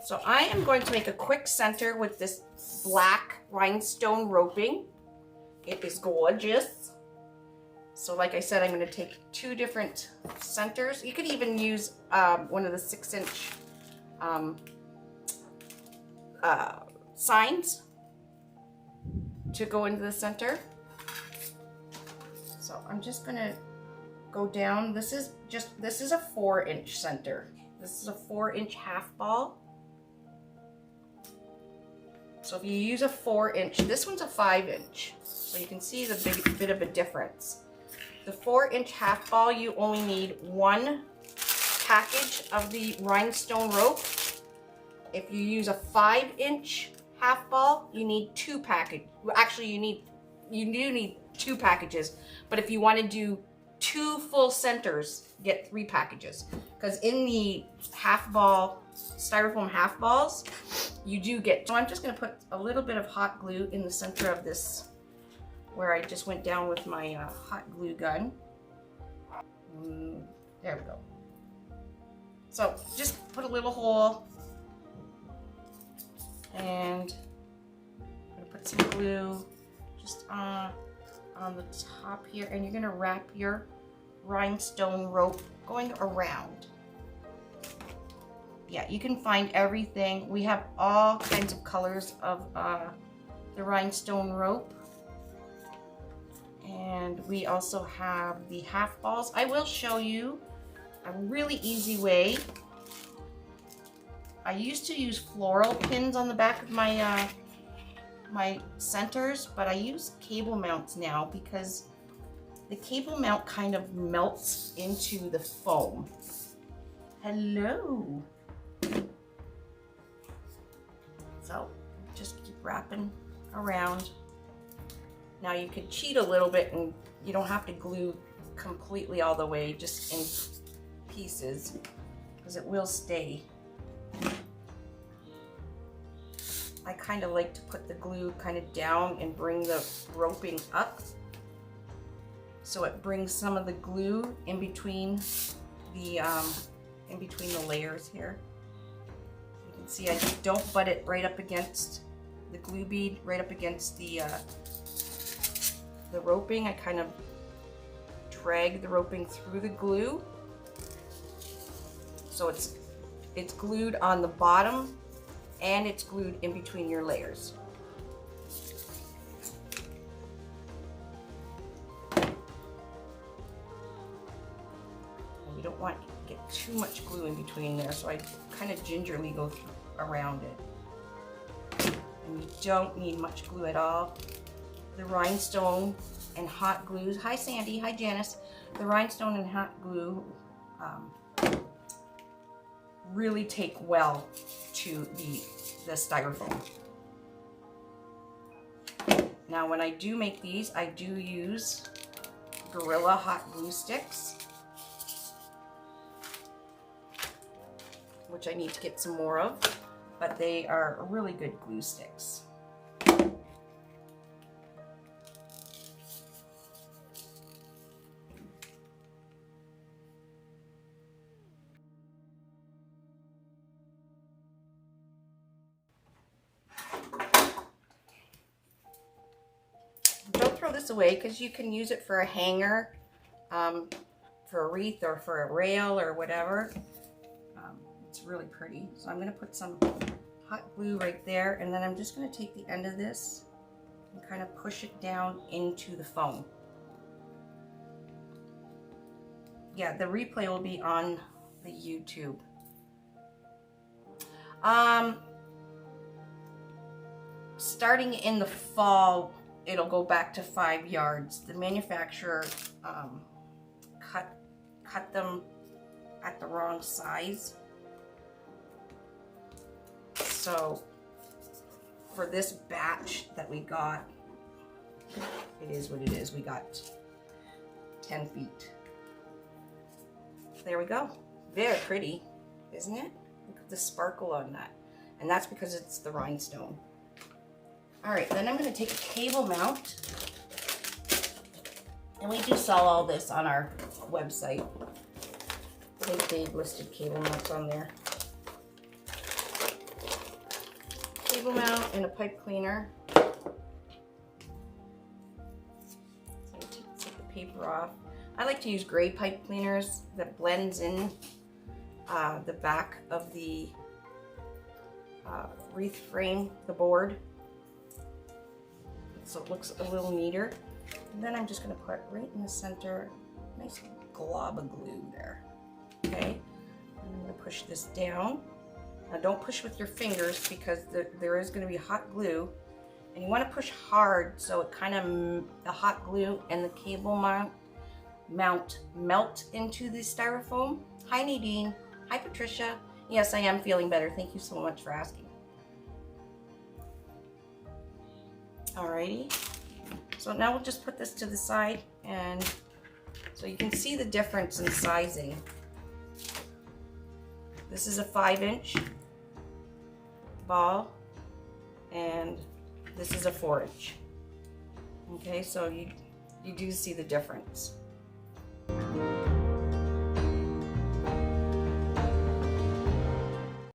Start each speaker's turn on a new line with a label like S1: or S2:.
S1: So I am going to make a quick center with this black rhinestone roping. It is gorgeous. So like I said, I'm going to take 2 different centers. You could even use one of the 6-inch signs to go into the center. So I'm just going to go down. This is a 4-inch center. This is a 4-inch half ball. So if you use a 4-inch, this one's a 5-inch. So you can see the bit of a difference. The 4-inch half ball, you only need 1 package of the rhinestone rope. If you use a 5-inch half ball, you need 2 packages. Actually, you do need 2 packages. But if you want to do 2 full centers, get 3 packages. Because in the half ball, styrofoam half balls, you do get. So I'm just going to put a little bit of hot glue in the center of this, where I just went down with my hot glue gun. There we go. So just put a little hole, and I'm going to put some glue just on the top here, and you're going to wrap your rhinestone rope going around. Yeah, you can find everything. We have all kinds of colors of the rhinestone rope. And we also have the half balls. I will show you a really easy way. I used to use floral pins on the back of my my centers, but I use cable mounts now because the cable mount kind of melts into the foam. Hello. So just keep wrapping around. Now you could cheat a little bit and you don't have to glue completely all the way, just in pieces, because it will stay. I kind of like to put the glue kind of down and bring the roping up, so it brings some of the glue in between the layers here. You can see I don't butt it right up against the glue bead, right up against the roping. I kind of drag the roping through the glue, so it's glued on the bottom and it's glued in between your layers. And you don't want to get too much glue in between there, so I kind of gingerly go around it. And you don't need much glue at all. The rhinestone and hot glues, hi Sandy, hi Janice, the rhinestone and hot glue really take well to the styrofoam. Now when I do make these, I do use Gorilla hot glue sticks, which I need to get some more of, but they are really good glue sticks. Don't throw this away, because you can use it for a hanger, for a wreath, or for a rail, or whatever. It's really pretty. So I'm going to put some hot glue right there, and then I'm just going to take the end of this and kind of push it down into the foam. Yeah, the replay will be on the YouTube. Starting in the fall, it'll go back to 5 yards. The manufacturer cut them at the wrong size. So for this batch that we got, it is what it is. We got 10 feet. There we go. Very pretty, isn't it? Look at the sparkle on that. And that's because it's the rhinestone. All right, then I'm going to take a cable mount. And we do sell all this on our website. I think they've listed cable mounts on there. cable mount and a pipe cleaner. So take the paper off. I like to use gray pipe cleaners that blends in the back of the wreath frame, the board, so it looks a little neater. And then I'm just going to put right in the center, nice glob of glue there. Okay, I'm going to push this down. Now don't push with your fingers because there is going to be hot glue, and you want to push hard so it kind of, the hot glue and the cable mount melt into the styrofoam. Hi Nadine. Hi Patricia. Yes, I am feeling better. Thank you so much for asking. Alrighty. So now we'll just put this to the side, and so you can see the difference in sizing. This is a 5-inch ball, and this is a 4-inch. Okay, so you do see the difference.